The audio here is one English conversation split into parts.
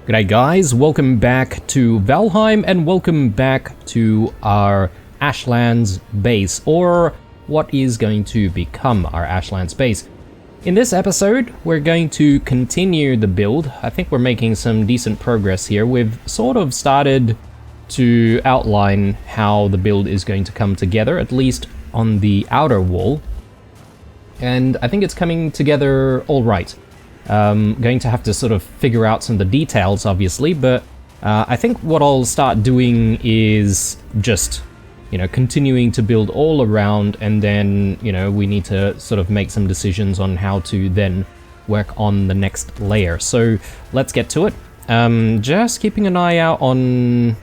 G'day guys, welcome back to Valheim and welcome back to our Ashlands base, or what is going to become our Ashlands base. In this episode, we're going to continue the build. I think we're making some decent progress here. We've sort of started to outline how the build is going to come together, at least on the outer wall. And I think it's coming together all right. Going to have to sort of figure out some of the details, obviously, but I think what I'll start doing is just, continuing to build all around, and then, we need to sort of make some decisions on how to then work on the next layer. So let's get to it. Just keeping an eye out on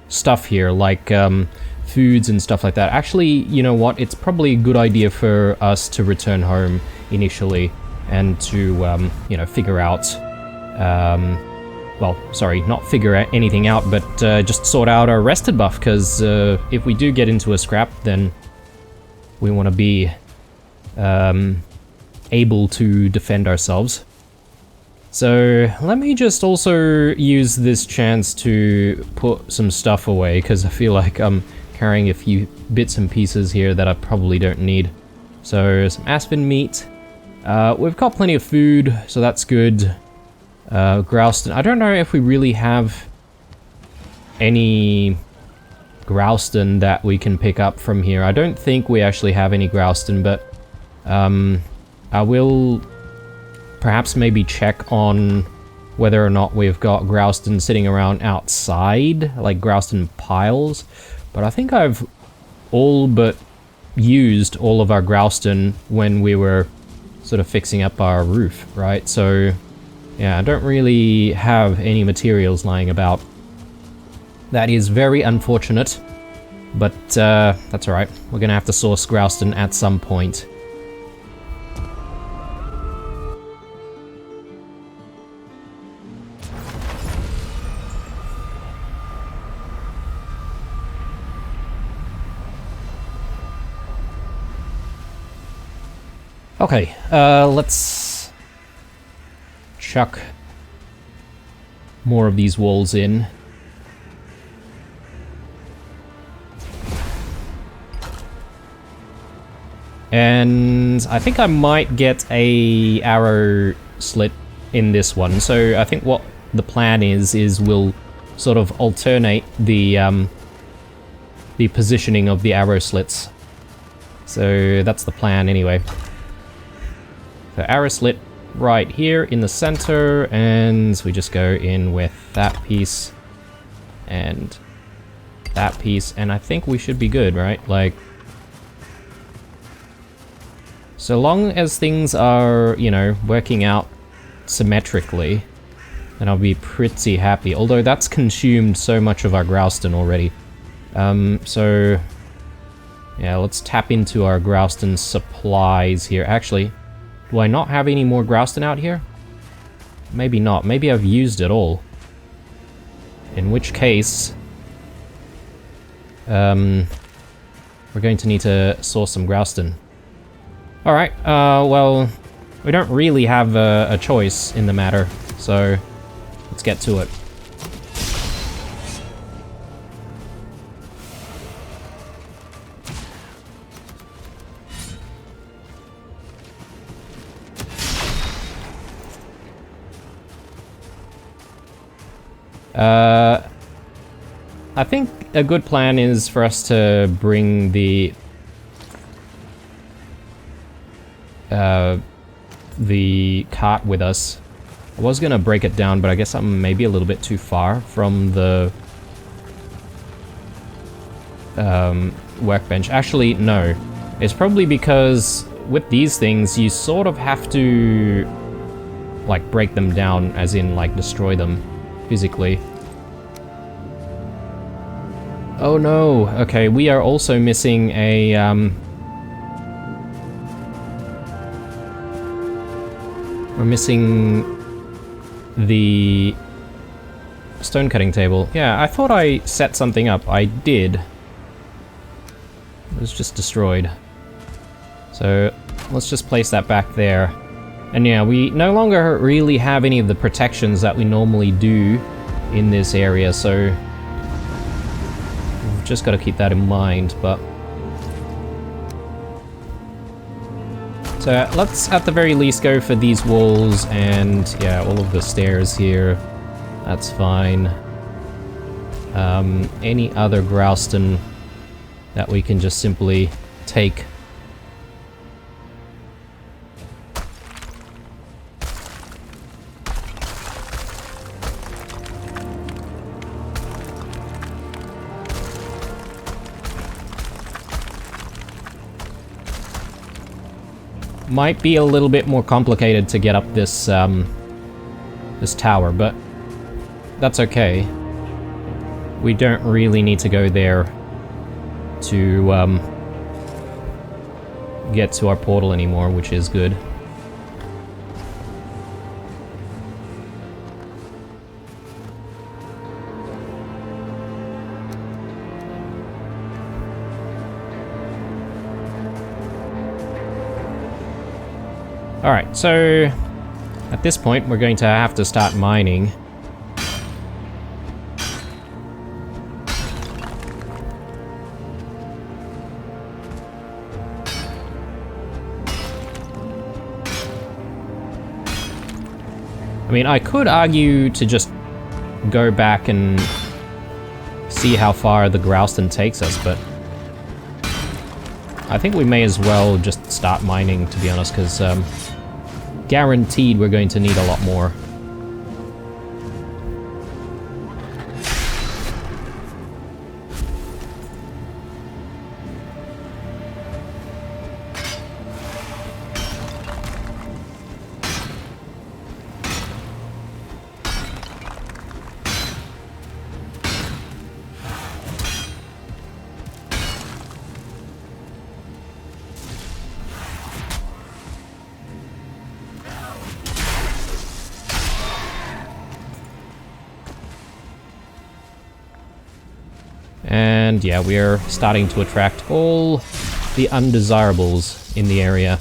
stuff here, like foods and stuff like that. Actually, you know what? It's probably a good idea for us to return home initially. And to, figure out, well, sorry, not figure anything out, but just sort out our rested buff, because if we do get into a scrap, then we want to be able to defend ourselves. So let me just also use this chance to put some stuff away, because I feel like I'm carrying a few bits and pieces here that I probably don't need. So some aspen meat. We've got plenty of food, so that's good. Grouston. I don't know if we really have any Grouston that we can pick up from here. I don't think we actually have any Grouston, but I will perhaps maybe check on whether or not we've got Grouston sitting around outside, like Grouston piles. But I think I've all but used all of our Grouston when we were sort of fixing up our roof, right? So yeah, I don't really have any materials lying about. That is very unfortunate, but that's alright. We're gonna have to source Grouston at some point. Okay, let's chuck more of these walls in. And I think I might get a arrow slit in this one. So I think what the plan is we'll sort of alternate the positioning of the arrow slits. So that's the plan anyway. So arrow slit right here in the center, and we just go in with that piece and that piece, and I think we should be good, right? Like, so long as things are, working out symmetrically, then I'll be pretty happy. Although that's consumed so much of our Grouston already. So yeah, let's tap into our Grouston supplies here. Actually, do I not have any more Grouston out here? Maybe not. Maybe I've used it all. In which case, we're going to need to source some Grouston. Alright, well, we don't really have a choice in the matter, so let's get to it. I think a good plan is for us to bring the cart with us. I was gonna break it down, but I guess I'm maybe a little bit too far from the workbench. Actually, no. It's probably because with these things, you sort of have to like break them down, as in like destroy them physically. Oh no, okay, we are also missing a, we're missing the stone cutting table. Yeah, I thought I set something up. I did. It was just destroyed. So let's just place that back there. And yeah, we no longer really have any of the protections that we normally do in this area, so we've just got to keep that in mind, but... So let's at the very least go for these walls and, yeah, all of the stairs here. That's fine. Any other Growston that we can just simply take. Might be a little bit more complicated to get up this this tower, but that's okay. We don't really need to go there to get to our portal anymore, which is good. Alright, so at this point we're going to have to start mining. I mean, I could argue to just go back and see how far the Growston takes us, but I think we may as well just start mining, to be honest, because guaranteed we're going to need a lot more. And yeah, we're starting to attract all the undesirables in the area.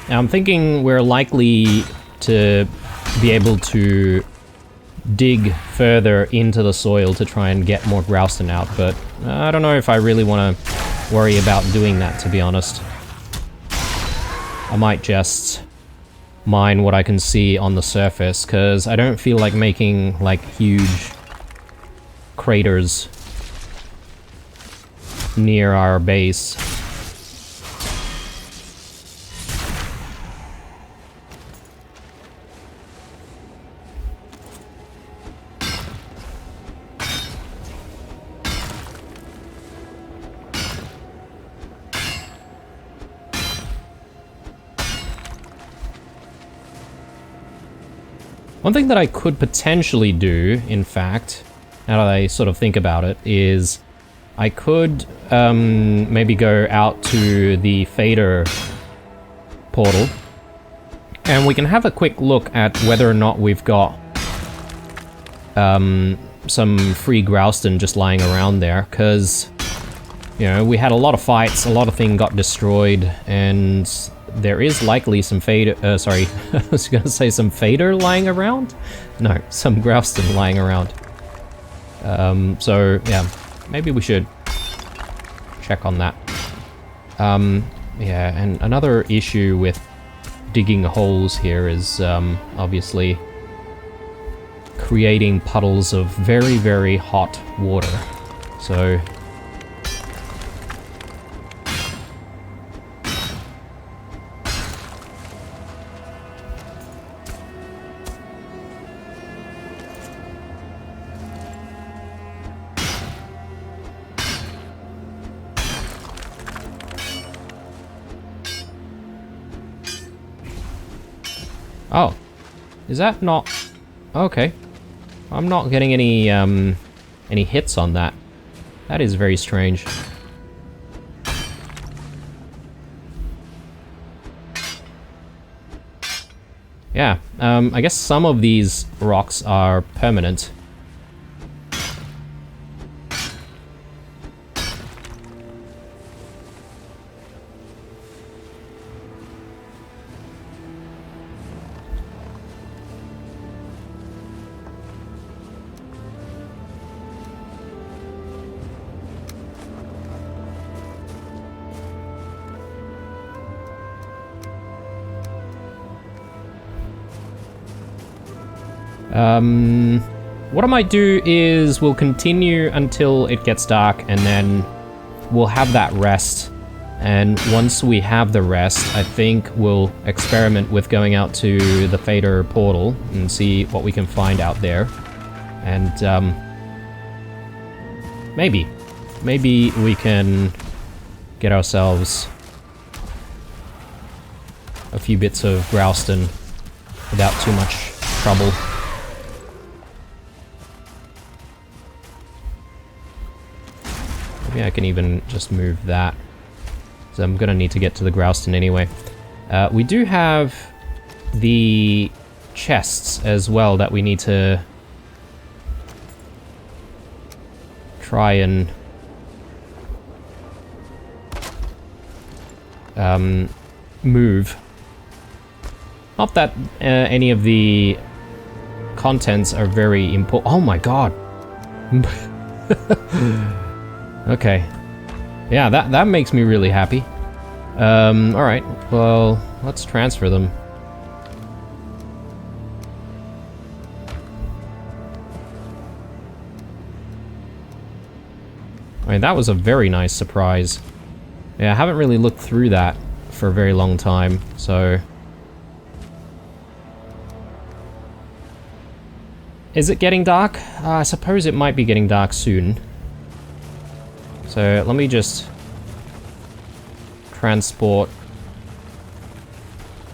Now I'm thinking we're likely to be able to dig further into the soil to try and get more Growston out, but I don't know if I really want to worry about doing that, to be honest. I might just mine what I can see on the surface, because I don't feel like making, like, huge craters near our base. One thing that I could potentially do, in fact, now that I sort of think about it, is I could maybe go out to the favour portal, and we can have a quick look at whether or not we've got some free Growston just lying around there, because, you know, we had a lot of fights, a lot of things got destroyed, and there is likely some sorry, I was gonna say some favour lying around? No, some Growston lying around. So, yeah, maybe we should check on that. Yeah, and another issue with digging holes here is, obviously, creating puddles of very, very hot water. So... Is that not... Okay. I'm not getting any hits on that. That is very strange. Yeah, I guess some of these rocks are permanent. What I might do is we'll continue until it gets dark, and then we'll have that rest. And once we have the rest, I think we'll experiment with going out to the favour portal and see what we can find out there. And maybe we can get ourselves a few bits of Grouston without too much trouble. Maybe I can even just move that. So I'm gonna need to get to the Grouston anyway. We do have the chests as well that we need to try and move. Not that any of the contents are very important. Oh my god! Okay. Yeah, that makes me really happy. Alright. Well, let's transfer them. I mean, that was a very nice surprise. Yeah, I haven't really looked through that for a very long time, so... Is it getting dark? I suppose it might be getting dark soon. So let me just transport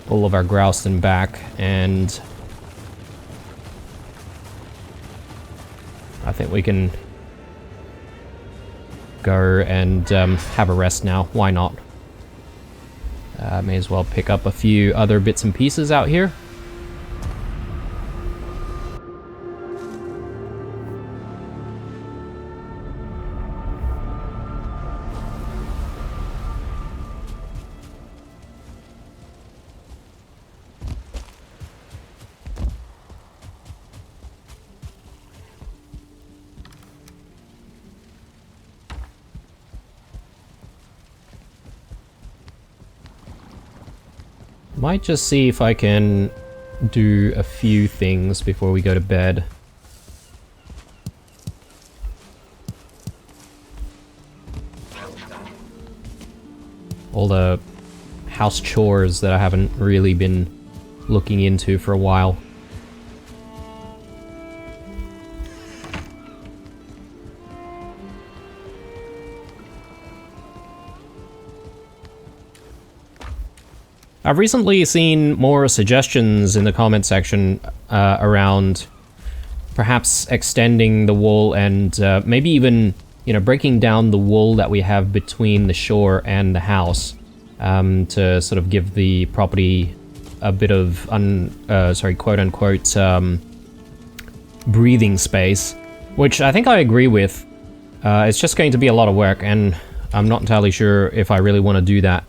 all of our Grouston back, and I think we can go and have a rest now. Why not? May as well pick up a few other bits and pieces out here. Might just see if I can do a few things before we go to bed. All the house chores that I haven't really been looking into for a while. I've recently seen more suggestions in the comment section around perhaps extending the wall and maybe even, you know, breaking down the wall that we have between the shore and the house to sort of give the property a bit of, quote-unquote, breathing space, which I think I agree with. It's just going to be a lot of work, and I'm not entirely sure if I really want to do that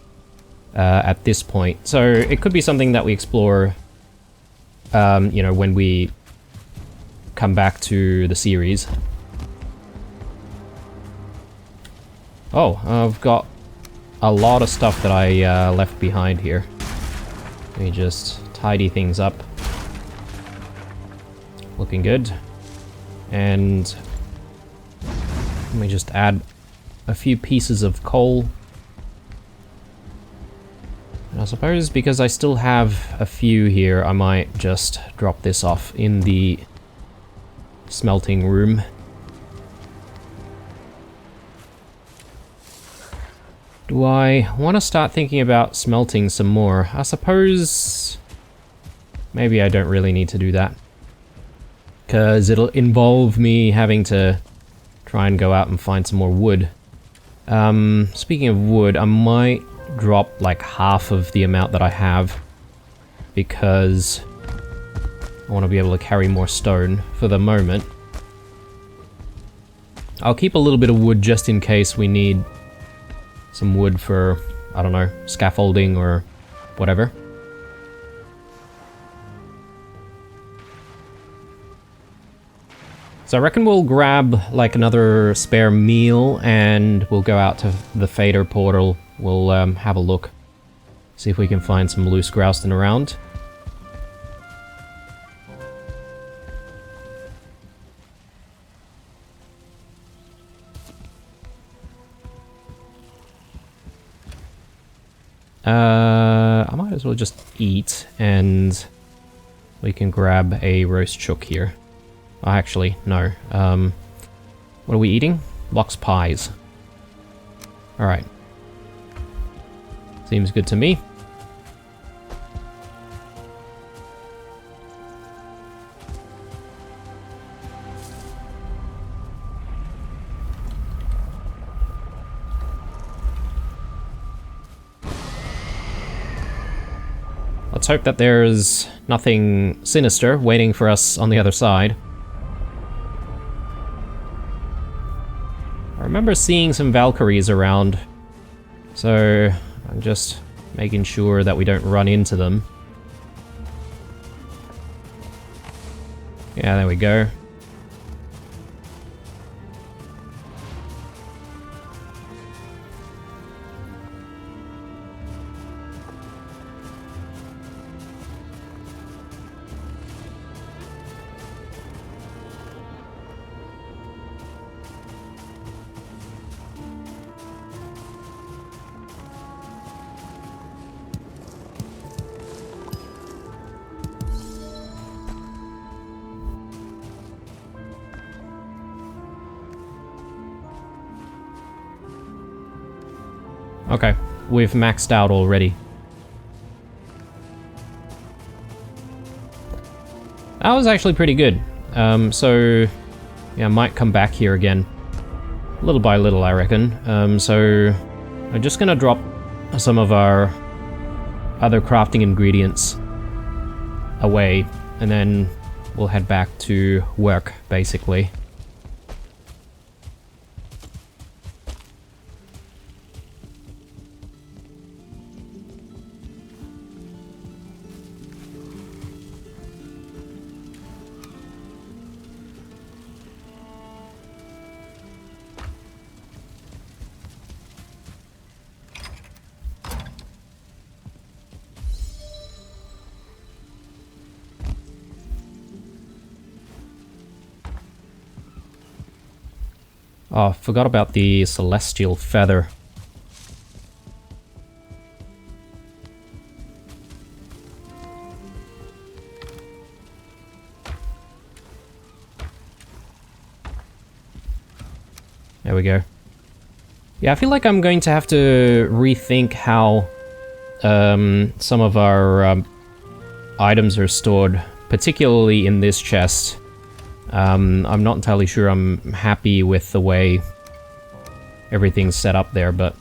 at this point. So it could be something that we explore, you know, when we come back to the series. Oh, I've got a lot of stuff that I left behind here. Let me just tidy things up. Looking good. And let me just add a few pieces of coal. And I suppose because I still have a few here, I might just drop this off in the smelting room. Do I want to start thinking about smelting some more? I suppose maybe I don't really need to do that. Because it'll involve me having to try and go out and find some more wood. Speaking of wood, I might drop like half of the amount that I have. Because I want to be able to carry more stone for the moment. I'll keep a little bit of wood just in case we need some wood for, I don't know, scaffolding or whatever. So I reckon we'll grab like another spare meal and we'll go out to the favour portal. We'll have a look. See if we can find some loose grousing around. I might as well just eat, and we can grab a roast chook here. Oh, actually, no. What are we eating? Lox pies. Alright. Seems good to me. Let's hope that there's nothing sinister waiting for us on the other side. I remember seeing some Valkyries around, so I'm just making sure that we don't run into them. Yeah, there we go. Okay, we've maxed out already. That was actually pretty good. So, yeah, I might come back here again. Little by little, I reckon. So, I'm just gonna drop some of our other crafting ingredients away, and then we'll head back to work, basically. Oh, forgot about the celestial feather. There we go. Yeah, I feel like I'm going to have to rethink how some of our items are stored, particularly in this chest. I'm not entirely sure I'm happy with the way everything's set up there, but...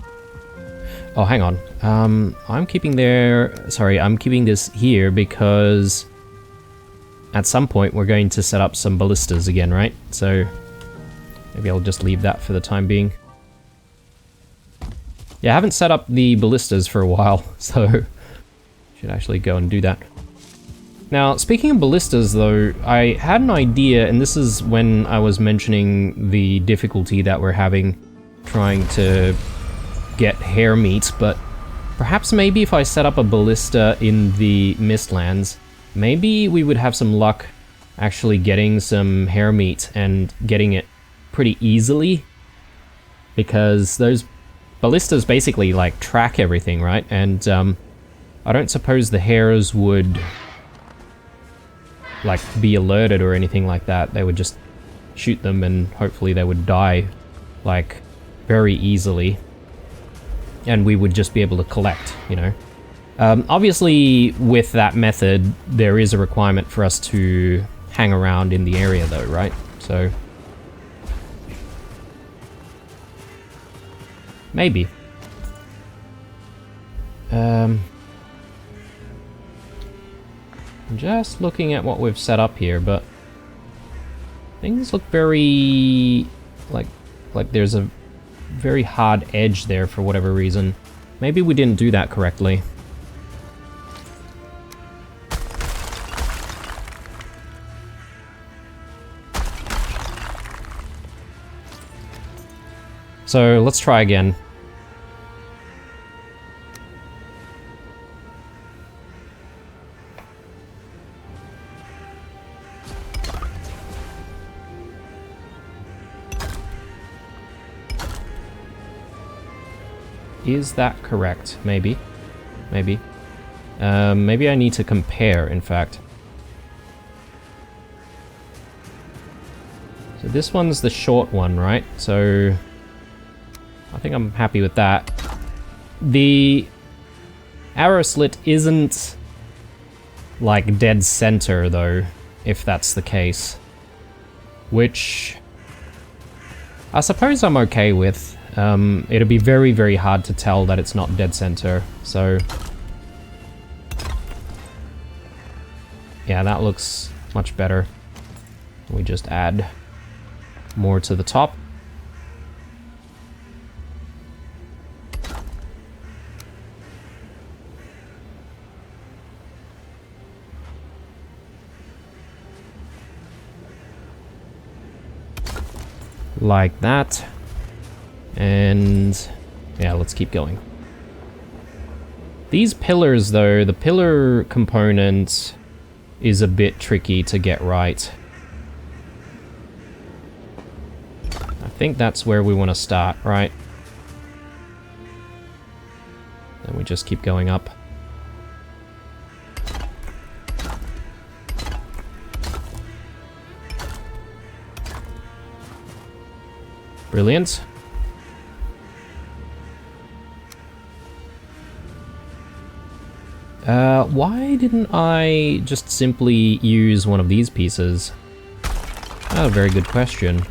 Oh, hang on. I'm keeping this here because at some point we're going to set up some ballistas again, right? So maybe I'll just leave that for the time being. Yeah, I haven't set up the ballistas for a while, so should actually go and do that. Now, speaking of ballistas though, I had an idea, and this is when I was mentioning the difficulty that we're having trying to get hare meat, but perhaps maybe if I set up a ballista in the Mistlands, maybe we would have some luck actually getting some hare meat and getting it pretty easily, because those ballistas basically like track everything, right? And I don't suppose the hares would like be alerted or anything like that. They would just shoot them and hopefully they would die like very easily, and we would just be able to collect, you know. Obviously, with that method, there is a requirement for us to hang around in the area though, right? So... maybe. I'm just looking at what we've set up here, but... things look very... like there's a very hard edge there for whatever reason. Maybe we didn't do that correctly. So let's try again. Is that correct? Maybe. Maybe. Maybe I need to compare, in fact. So this one's the short one, right? So... I think I'm happy with that. The arrow slit isn't like dead center though, if that's the case. Which I suppose I'm okay with. It'll be very, very hard to tell that it's not dead center, so... yeah, that looks much better. We just add more to the top. Like that. And yeah, let's keep going. These pillars though, the pillar component is a bit tricky to get right. I think that's where we want to start, right? Then we just keep going up. Brilliant. Why didn't I just simply use one of these pieces? Oh, very good question.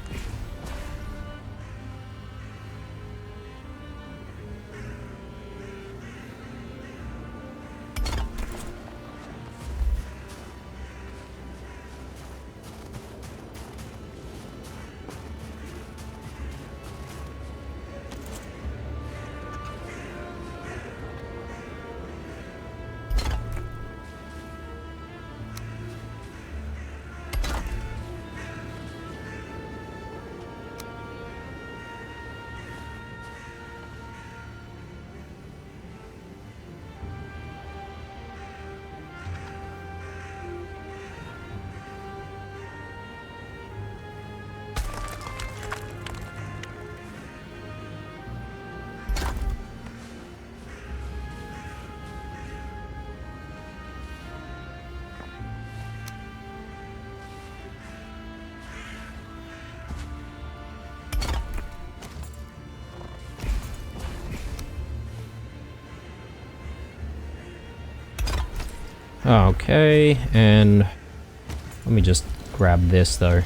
Okay, and let me just grab this though.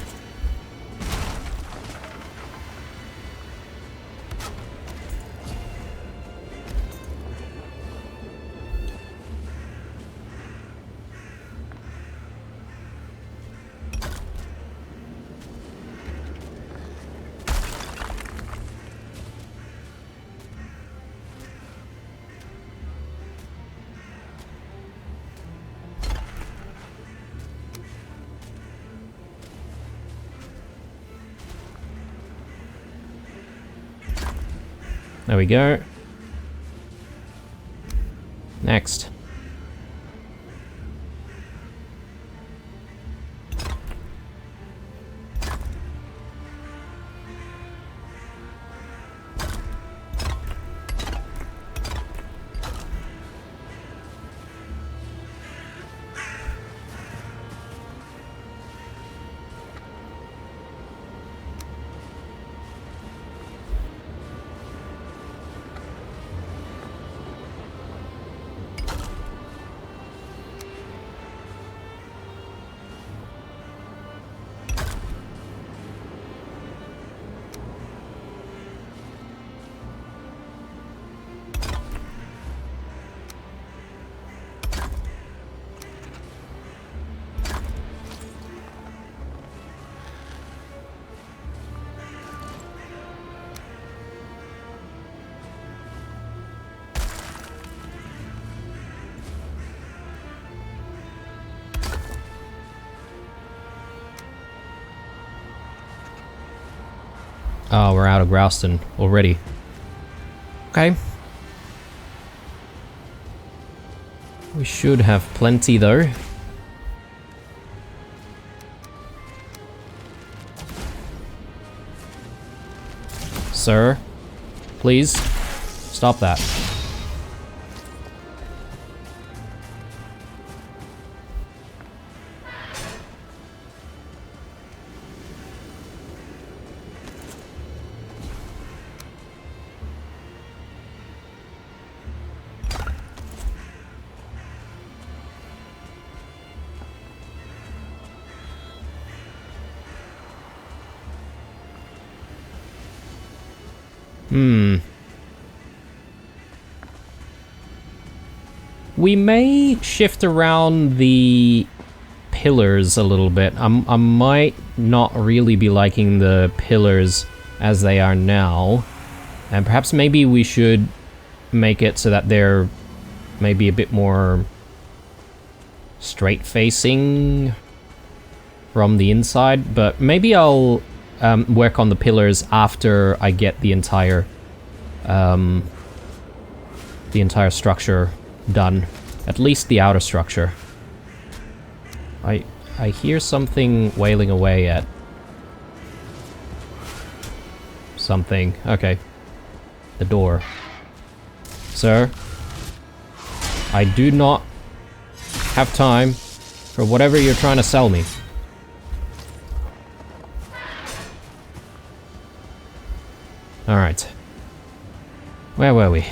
There we go. Next. Oh, we're out of Grouston already. Okay. We should have plenty though. Sir, please stop that. We may shift around the pillars a little bit. I might not really be liking the pillars as they are now. And perhaps maybe we should make it so that they're maybe a bit more straight facing from the inside. But maybe I'll work on the pillars after I get the entire structure done. At least the outer structure. I hear something wailing away at something. Okay. The door. Sir, I do not have time for whatever you're trying to sell me. Alright. Where were we?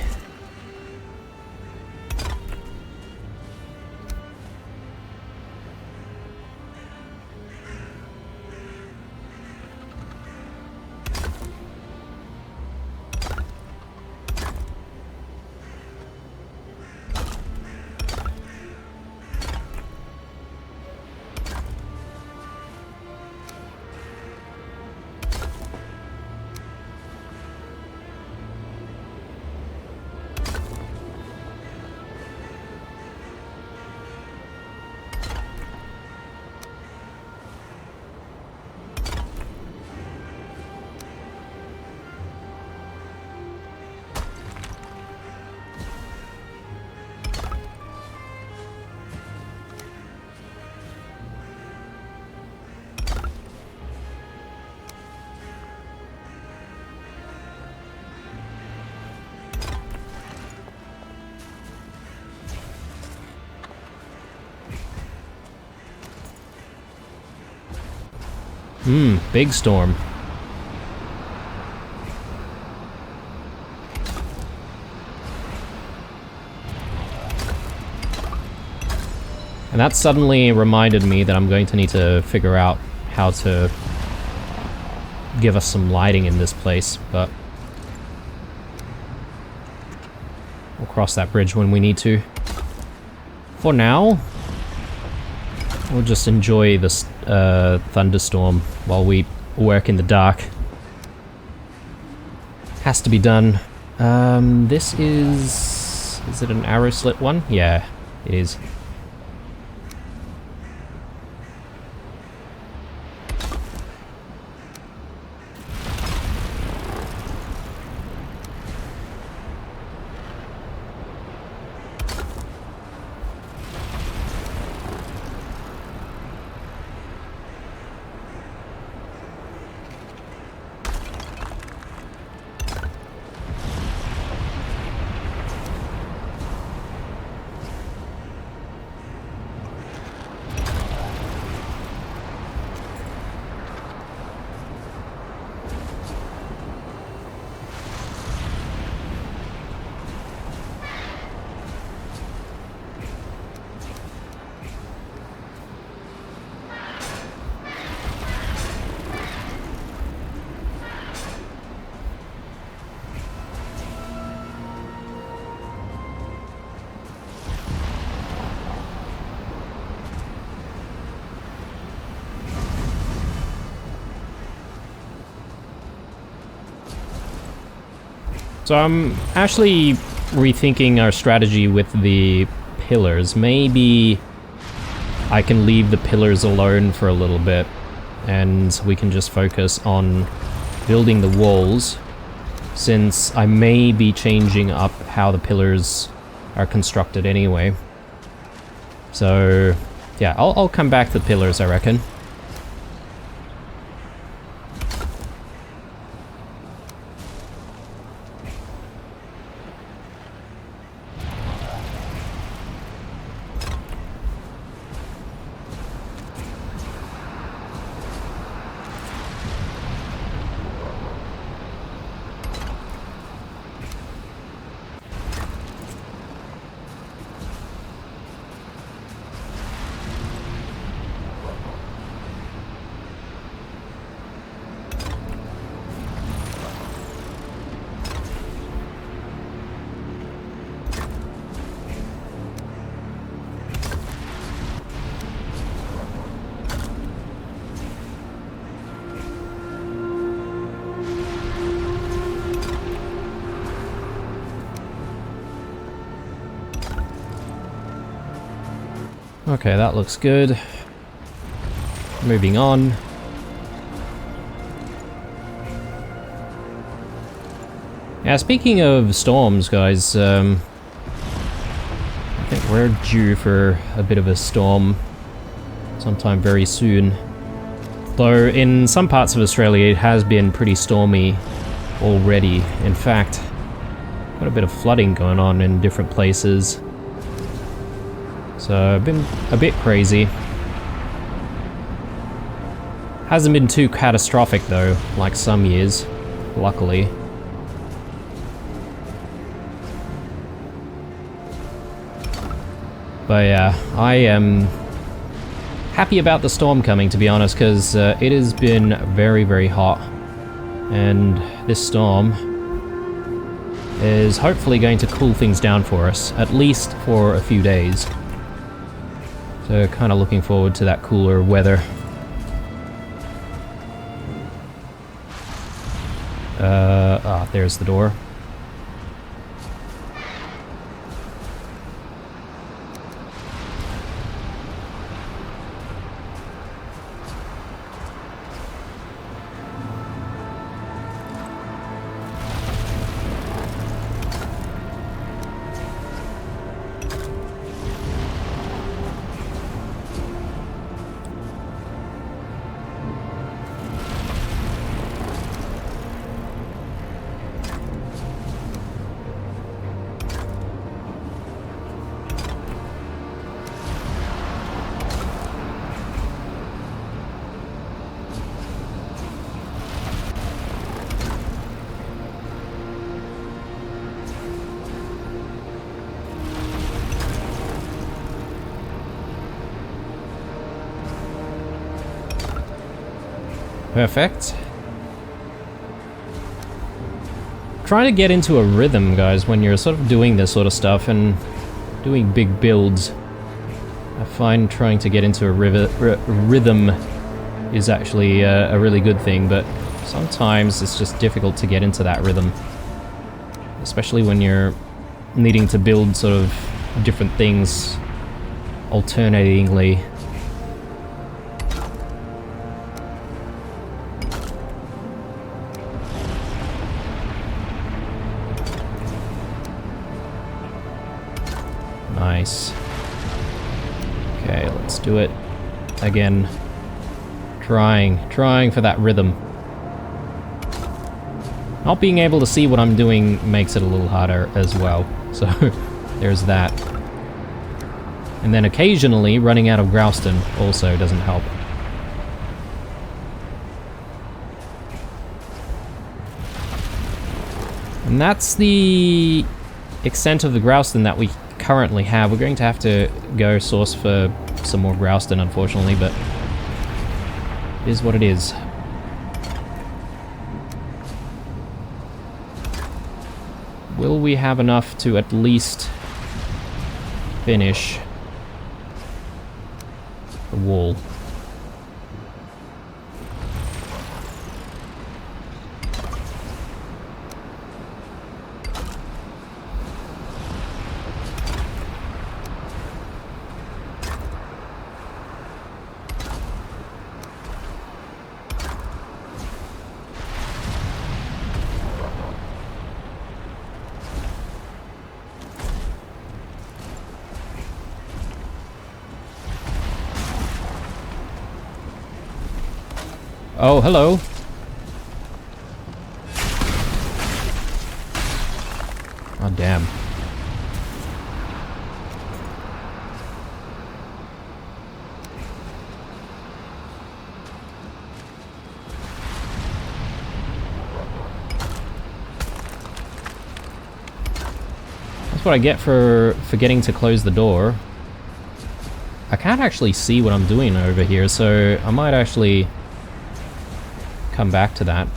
Big storm. And that suddenly reminded me that I'm going to need to figure out how to give us some lighting in this place, but we'll cross that bridge when we need to. For now, we'll just enjoy this thunderstorm while we work in the dark. Has to be done. This is... Is it an arrow slit one? Yeah, it is. So I'm actually rethinking our strategy with the pillars. Maybe I can leave the pillars alone for a little bit and we can just focus on building the walls, since I may be changing up how the pillars are constructed anyway. So yeah, I'll come back to the pillars, I reckon. Okay, that looks good. Moving on. Yeah, speaking of storms, guys, I think we're due for a bit of a storm sometime very soon. Though in some parts of Australia it has been pretty stormy already. In fact, got a bit of flooding going on in different places. So, been a bit crazy. Hasn't been too catastrophic though, like some years, luckily. But yeah, I am happy about the storm coming, to be honest, because it has been very, very hot. And this storm is hopefully going to cool things down for us, at least for a few days. So kind of looking forward to that cooler weather. There's the door. Perfect. Trying to get into a rhythm, guys, when you're sort of doing this sort of stuff and doing big builds. I find trying to get into a rhythm is actually a really good thing, but sometimes it's just difficult to get into that rhythm. Especially when you're needing to build sort of different things alternatingly. Nice. Okay, let's do it again. Trying for that rhythm. Not being able to see what I'm doing makes it a little harder as well. So, there's that. And then occasionally, running out of Growston also doesn't help. And that's the extent of the Growston that we currently have. We're going to have to go source for some more Growston, unfortunately, but it is what it is. Will we have enough to at least finish the wall? Oh, hello. Oh, damn. That's what I get for forgetting to close the door. I can't actually see what I'm doing over here, so I might actually come back to that.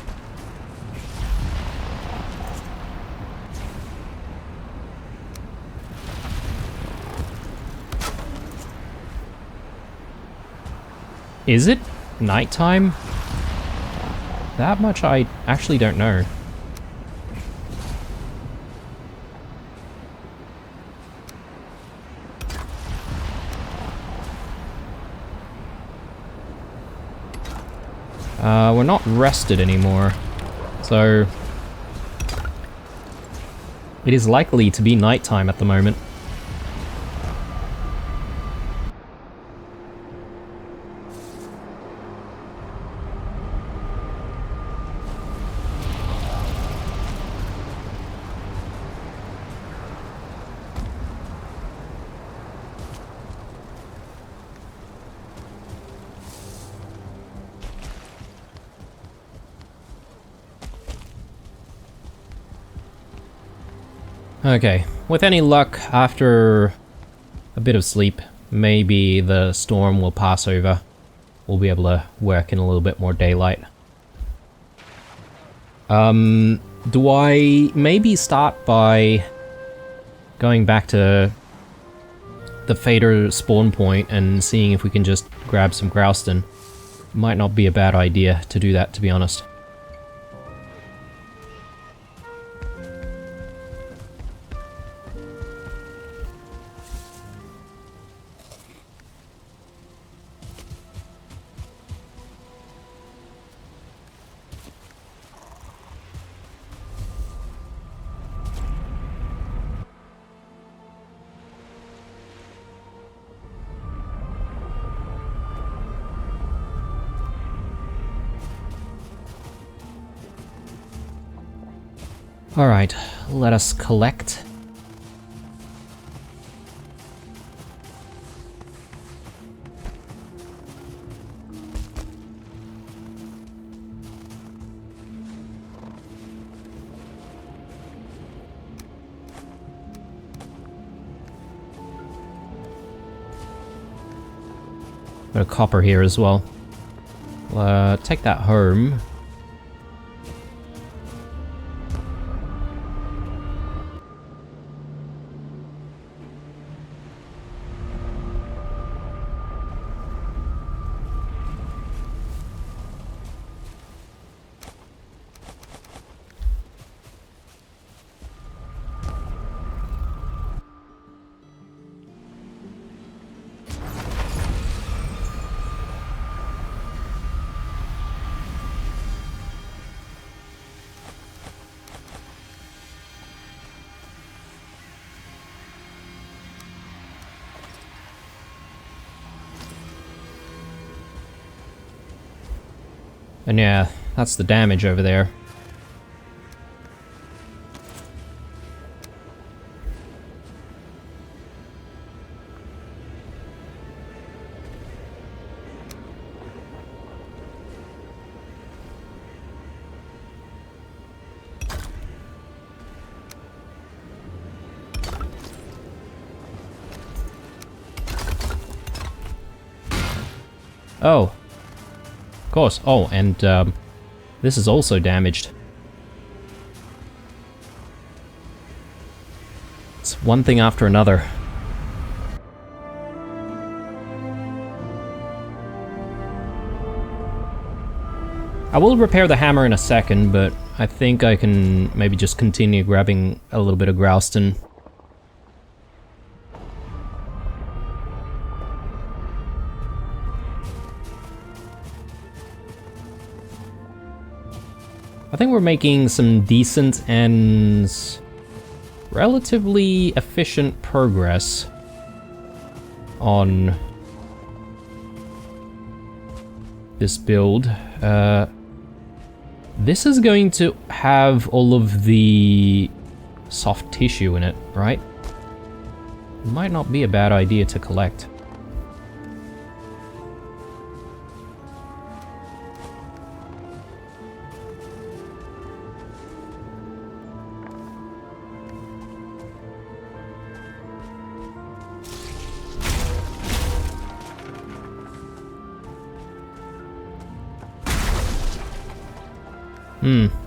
Is it nighttime? That much I actually don't know. We're not rested anymore, so it is likely to be nighttime at the moment. Okay, with any luck, after a bit of sleep, maybe the storm will pass over. We'll be able to work in a little bit more daylight. Do I maybe start by going back to the favour spawn point and seeing if we can just grab some Grouston? Might not be a bad idea to do that, to be honest. Alright, let us collect. Got a copper here as well. Take that home. And yeah, that's the damage over there. Oh. Of course. Oh, and this is also damaged. It's one thing after another. I will repair the hammer in a second, but I think I can maybe just continue grabbing a little bit of Grouston. I think we're making some decent and relatively efficient progress on this build. This is going to have all of the soft tissue in it, right? Might not be a bad idea to collect.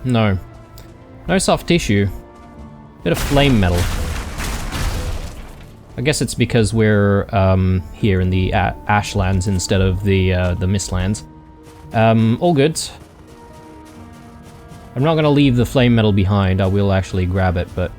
No. No soft tissue. Bit of flame metal. I guess it's because we're here in the Ashlands instead of the Mistlands. All good. I'm not gonna leave the flame metal behind. I will actually grab it, but...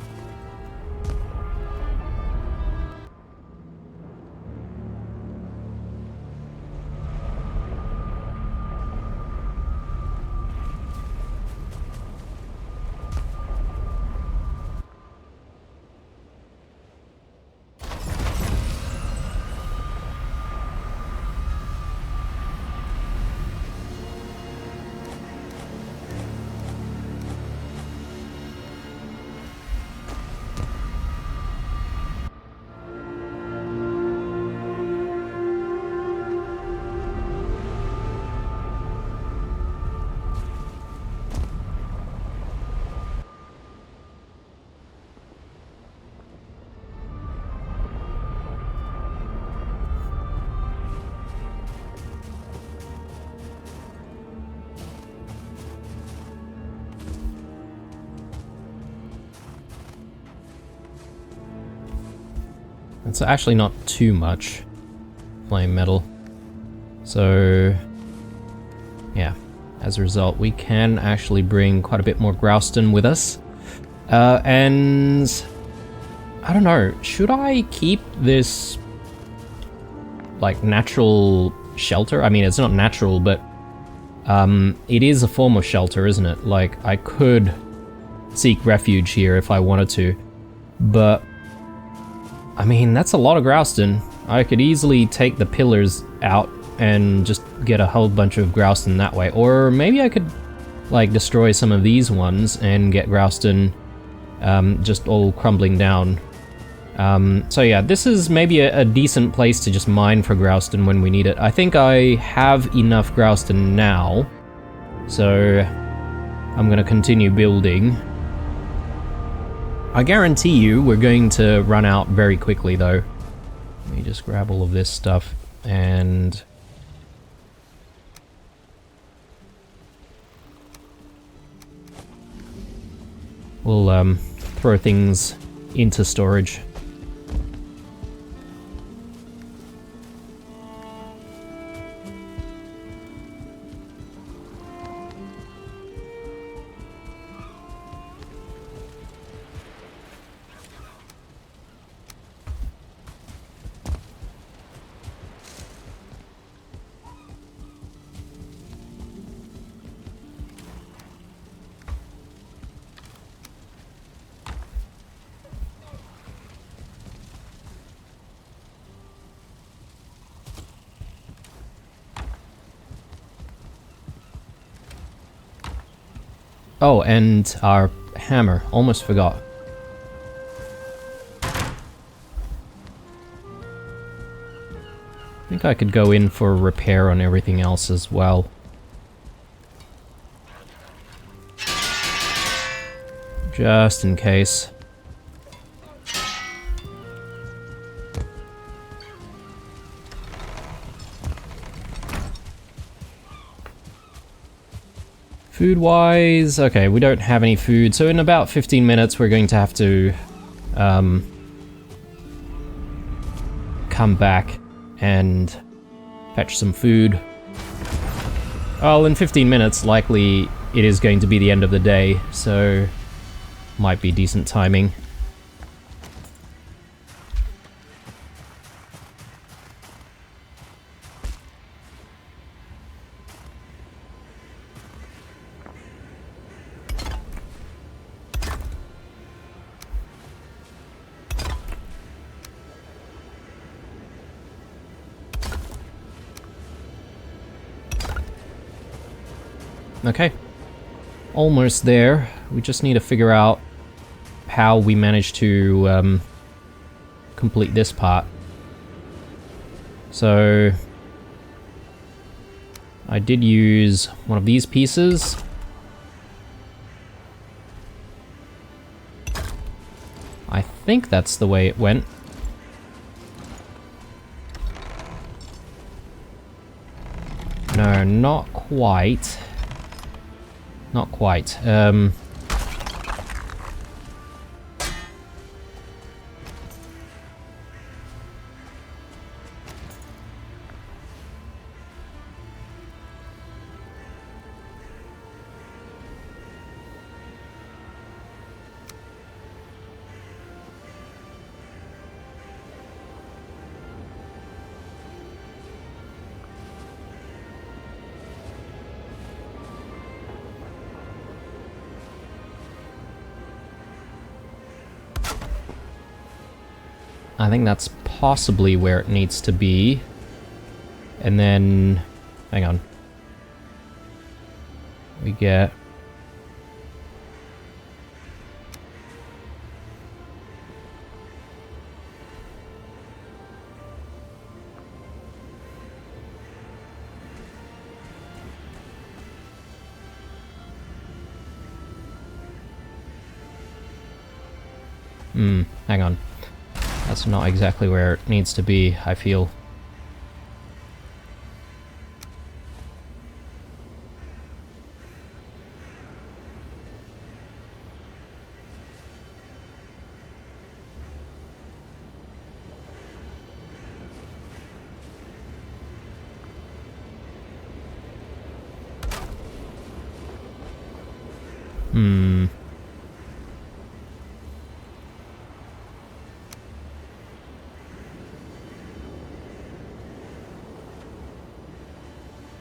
It's actually not too much flame metal. So, yeah, as a result, we can actually bring quite a bit more Grouston with us. And I don't know, should I keep this like natural shelter? I mean, it's not natural, but it is a form of shelter, isn't it? Like, I could seek refuge here if I wanted to, but I mean, that's a lot of Grouston. I could easily take the pillars out and just get a whole bunch of Grouston that way. Or maybe I could, like, destroy some of these ones and get Grouston just all crumbling down. So yeah, this is maybe a decent place to just mine for Grouston when we need it. I think I have enough Grouston now, so I'm gonna continue building. I guarantee you we're going to run out very quickly though. Let me just grab all of this stuff and... we'll throw things into storage. Oh, and our hammer. Almost forgot. I think I could go in for repair on everything else as well. Just in case. Food-wise, okay, we don't have any food, so in about 15 minutes we're going to have to come back and fetch some food. Well, in 15 minutes, likely it is going to be the end of the day, so might be decent timing. Okay. Almost there. We just need to figure out how we managed to complete this part. So I did use one of these pieces. I think that's the way it went. No, not quite. Not quite. I think that's possibly where it needs to be. And then... hang on. We get... hang on. That's not exactly where it needs to be, I feel.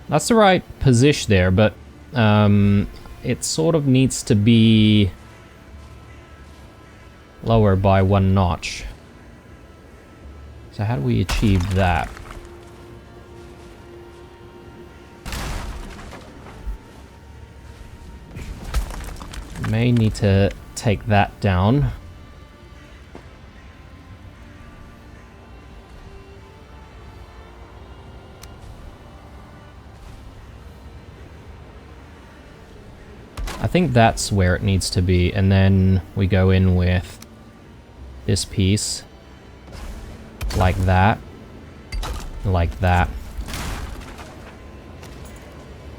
That's the right position there, but it sort of needs to be lower by 1 notch. So how do we achieve that? May need to take that down. I think that's where it needs to be, and then we go in with this piece, like that, like that.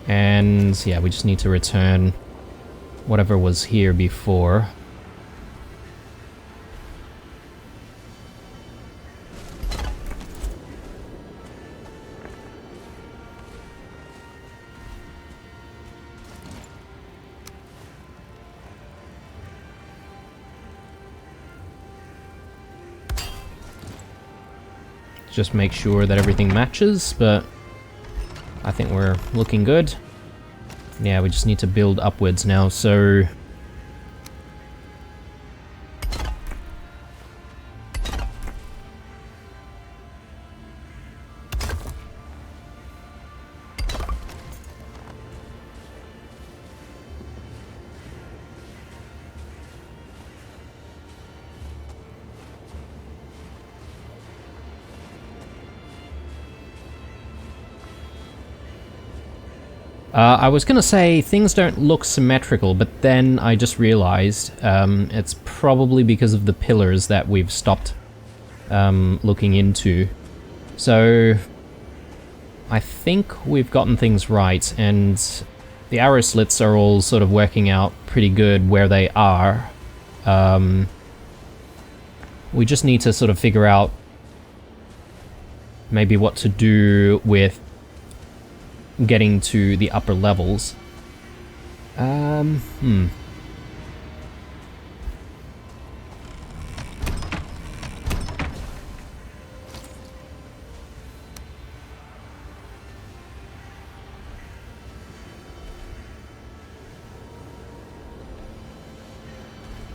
And yeah, we just need to return whatever was here before. Just make sure that everything matches, but I think we're looking good. Yeah, we just need to build upwards now, so... I was gonna say things don't look symmetrical, but then I just realized it's probably because of the pillars that we've stopped looking into. So I think we've gotten things right, and the arrow slits are all sort of working out pretty good where they are. We just need to sort of figure out maybe what to do with getting to the upper levels.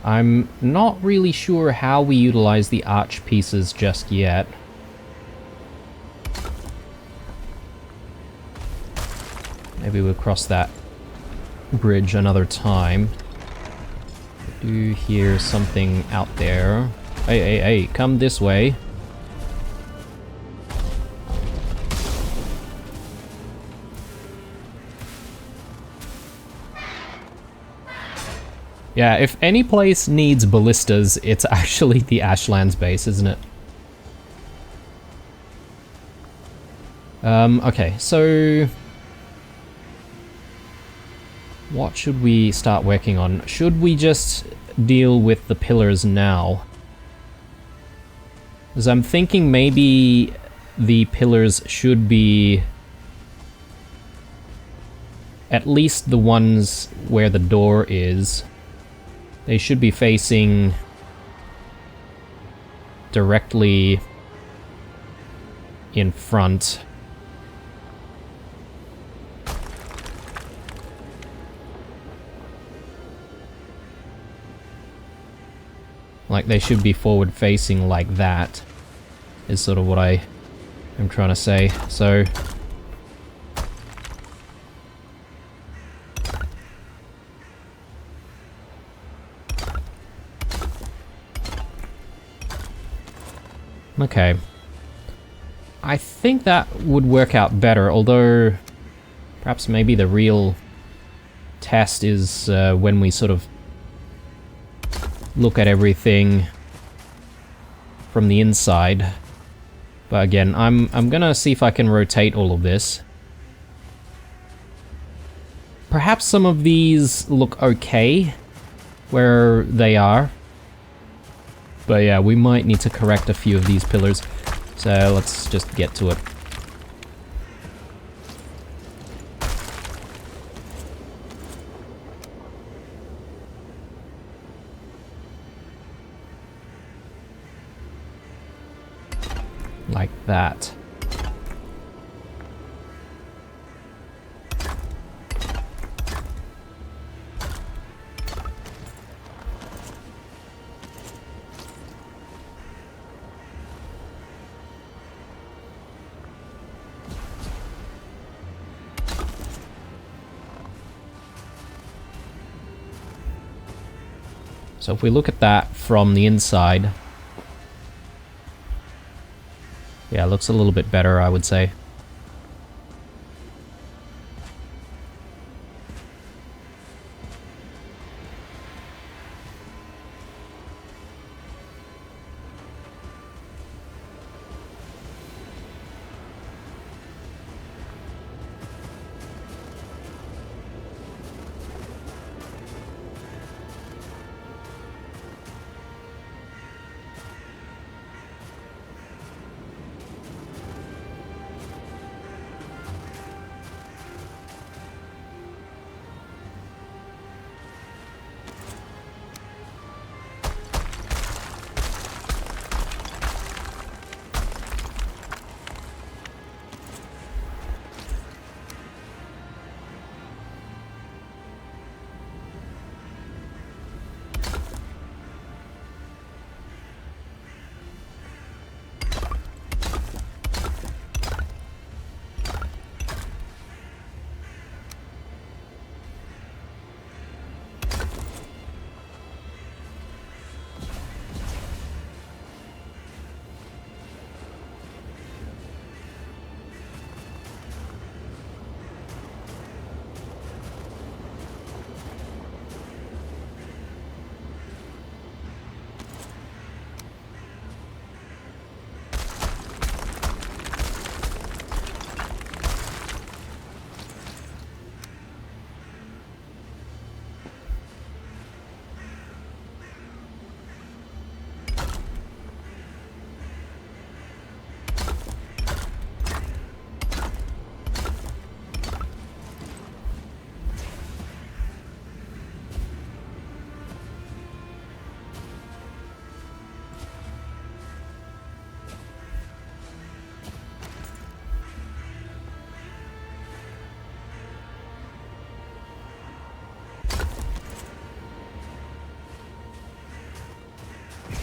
I'm not really sure how we utilize the arch pieces just yet. Maybe we'll cross that bridge another time. I do hear something out there. Hey, come this way. Yeah, if any place needs ballistas, it's actually the Ashlands base, isn't it? Okay, so... what should we start working on? Should we just deal with the pillars now? Because I'm thinking maybe the pillars should be... at least the ones where the door is. They should be facing directly in front. Like, they should be forward facing like that, is sort of what I am trying to say. So... okay. I think that would work out better, although perhaps maybe the real test is when we sort of look at everything from the inside. But again, I'm gonna see if I can rotate all of this. Perhaps some of these look okay where they are. But yeah, we might need to correct a few of these pillars. So let's just get to it. Like that. So if we look at that from the inside, yeah, it looks a little bit better, I would say.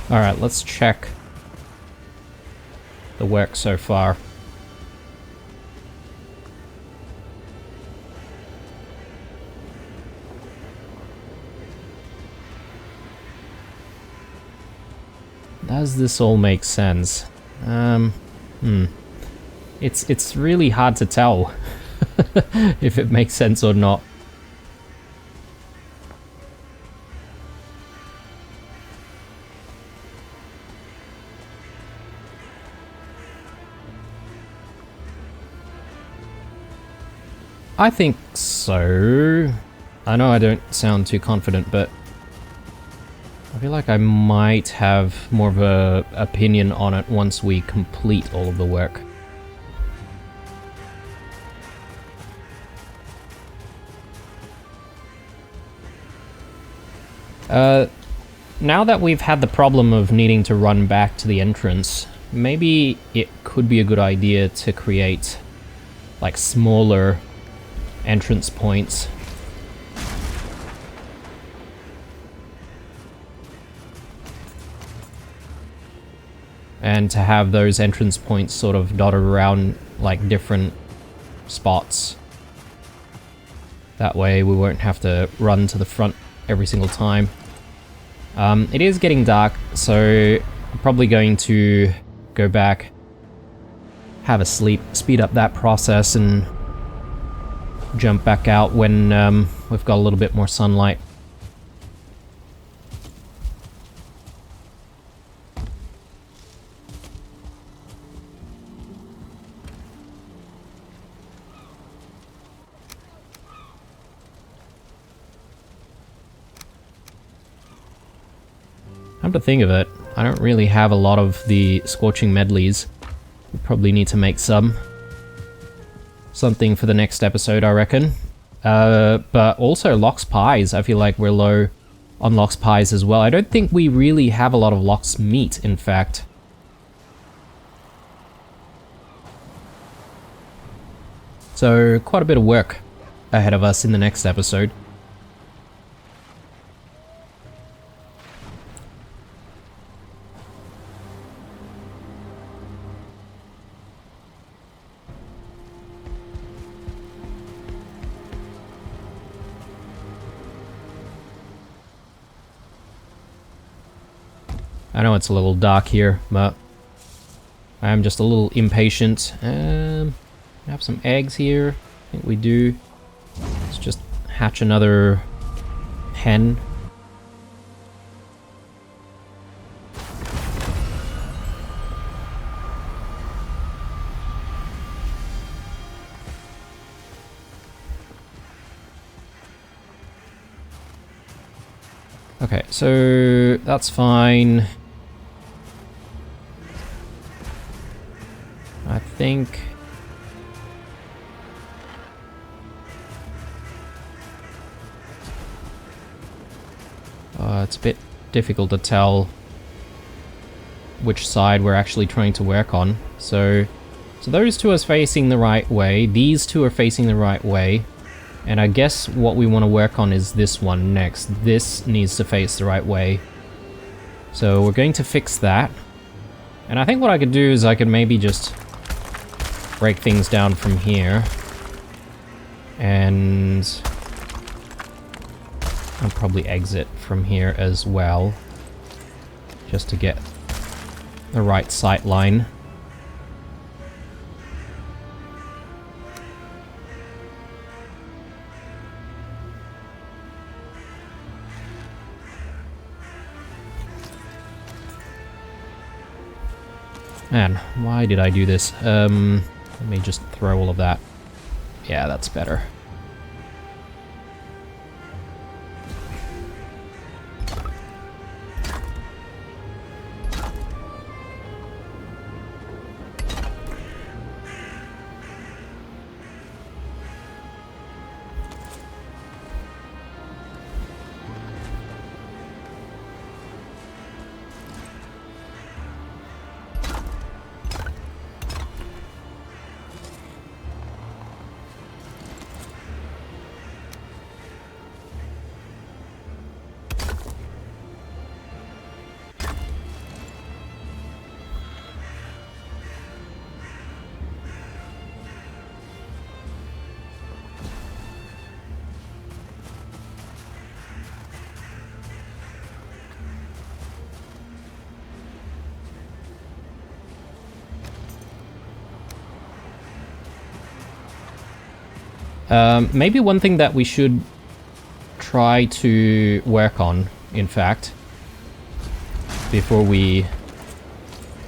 Alright, let's check the work so far. Does this all make sense? It's really hard to tell if it makes sense or not. I think so. I know I don't sound too confident, but I feel like I might have more of a opinion on it once we complete all of the work. Now that we've had the problem of needing to run back to the entrance, maybe it could be a good idea to create like smaller entrance points. And to have those entrance points sort of dotted around like different spots. That way we won't have to run to the front every single time. It is getting dark, so I'm probably going to go back, have a sleep, speed up that process, and jump back out when we've got a little bit more sunlight. Come to think of it, I don't really have a lot of the scorching medleys. We probably need to make something for the next episode, I reckon. But also Lox pies, I feel like we're low on Lox pies as well. I don't think we really have a lot of Lox meat, in fact. So quite a bit of work ahead of us in the next episode. I know it's a little dark here, but I am just a little impatient. We have some eggs here. I think we do. Let's just hatch another hen. Okay, so that's fine. I think it's a bit difficult to tell which side we're actually trying to work on. So those two are facing the right way, these two are facing the right way, and I guess what we want to work on is this one next. This needs to face the right way. So we're going to fix that. And I think what I could do is I could maybe just break things down from here. And I'll probably exit from here as well, just to get the right sight line. Man, why did I do this? Let me just throw all of that. Yeah, that's better. Maybe one thing that we should try to work on, in fact, before we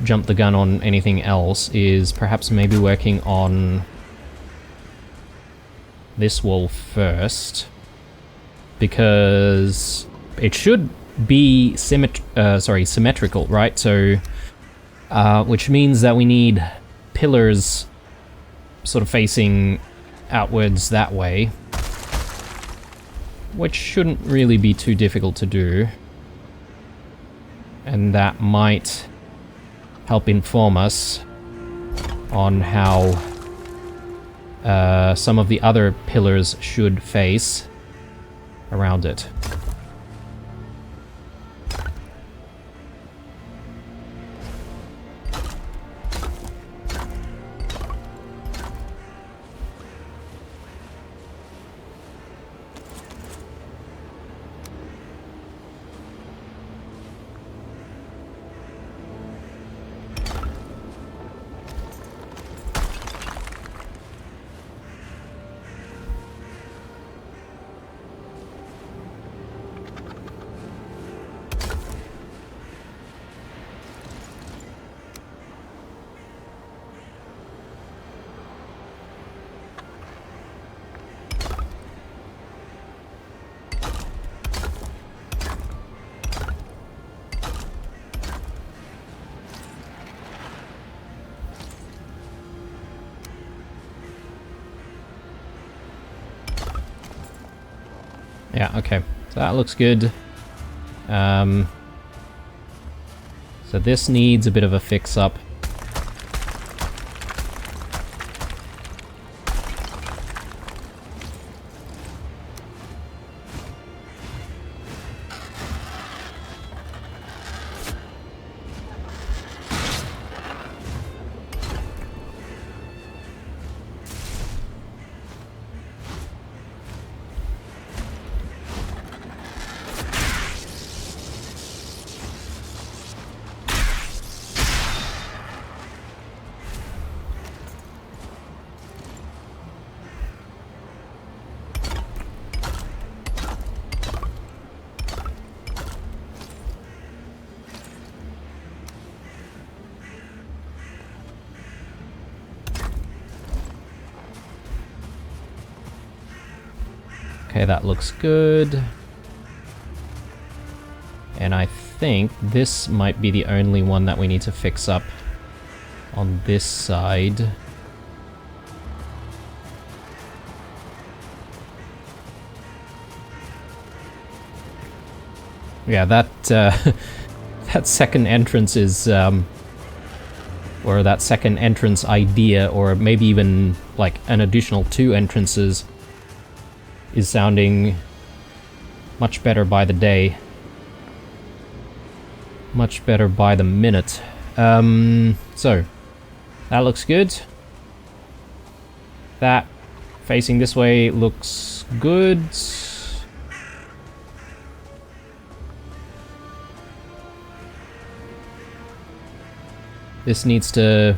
jump the gun on anything else, is perhaps maybe working on this wall first, because it should be symmetrical, right? So, which means that we need pillars sort of facing outwards that way, which shouldn't really be too difficult to do, and that might help inform us on how some of the other pillars should face around it. Yeah, okay. So that looks good. So this needs a bit of a fix-up. Okay, that looks good. And I think this might be the only one that we need to fix up on this side. Yeah, that that second entrance is, or that second entrance idea, or maybe even like an additional 2 entrances, is sounding much better by the day. Much better by the minute. So, that looks good. That facing this way looks good. This needs to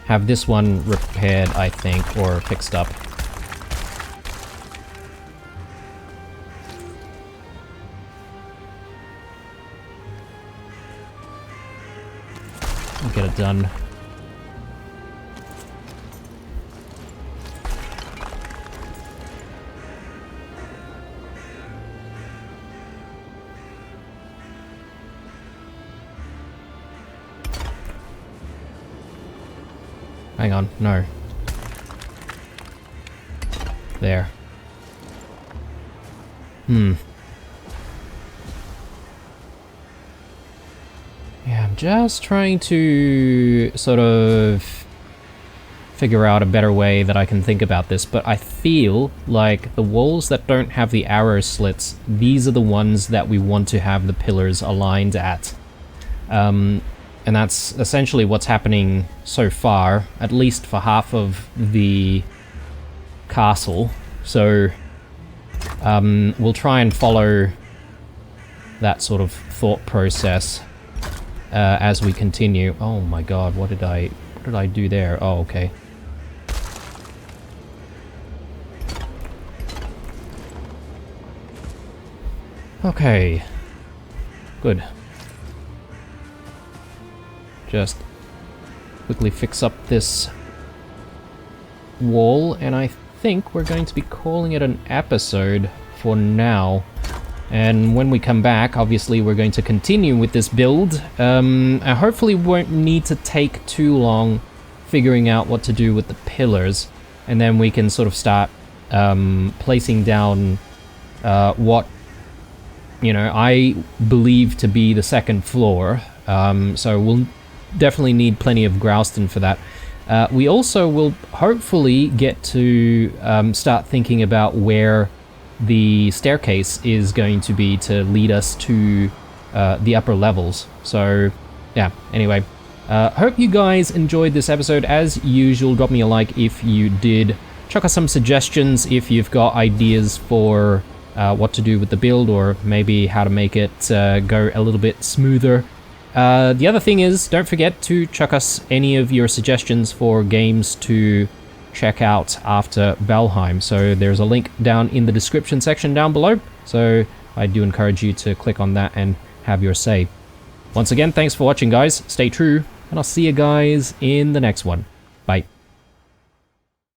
have this one repaired, I think, or fixed up. I'll get it done. Hang on, no. There. Yeah, I'm just trying to sort of figure out a better way that I can think about this, but I feel like the walls that don't have the arrow slits, these are the ones that we want to have the pillars aligned at. And that's essentially what's happening so far, at least for half of the castle. So we'll try and follow that sort of thought process as we continue. Oh my god, what did I do there? Oh, okay. Okay. Good. Just quickly fix up this wall, and I think we're going to be calling it an episode for now. And when we come back, obviously we're going to continue with this build. I hopefully won't need to take too long figuring out what to do with the pillars, and then we can sort of start placing down what, you know, I believe to be the second floor. So we'll definitely need plenty of Grouston for that. We also will hopefully get to start thinking about where the staircase is going to be to lead us to the upper levels. So yeah, anyway, hope you guys enjoyed this episode. As usual, drop me a like if you did. Chuck us some suggestions if you've got ideas for what to do with the build, or maybe how to make it go a little bit smoother. The other thing is, don't forget to chuck us any of your suggestions for games to check out after Valheim. So there's a link down in the description section down below. So I do encourage you to click on that and have your say. Once again, thanks for watching, guys. Stay true, and I'll see you guys in the next one.